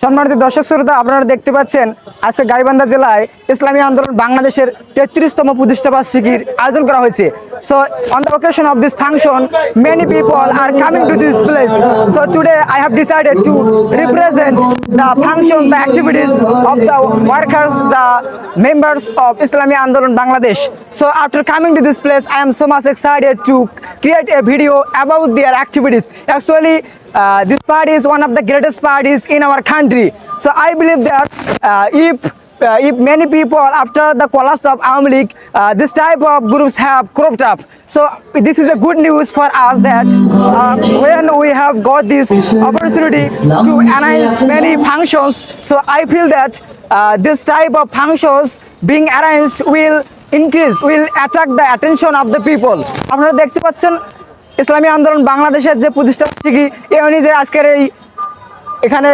সম্মানিত দর্শক শ্রোতা, আপনারা দেখতে পাচ্ছেন আজকে গাইবান্ধা জেলায় ইসলামী আন্দোলন বাংলাদেশের 33তম প্রতিষ্ঠা বার্ষিকীর আয়োজন করা হয়েছে। So on the occasion of this function, many people are coming to this place. So today I have decided to represent the function, the activities of the workers, the members of Islami Andolon Bangladesh. So after coming to this place, I am so much excited to create a video about their activities. Actually, this party is one of the greatest parties in our country. So I believe that if many people after the collapse of Awami League, this type of groups have cropped up. So this is a good news for us that when we have got this opportunity to arrange many functions, so I feel that this type of functions being arranged will attract the attention of the people. আপনারা দেখতে পাচ্ছেন ইসলামী আন্দোলন বাংলাদেশের যে প্রতিষ্ঠা বার্ষিকী এই অনুযায়ী আজকের এখানে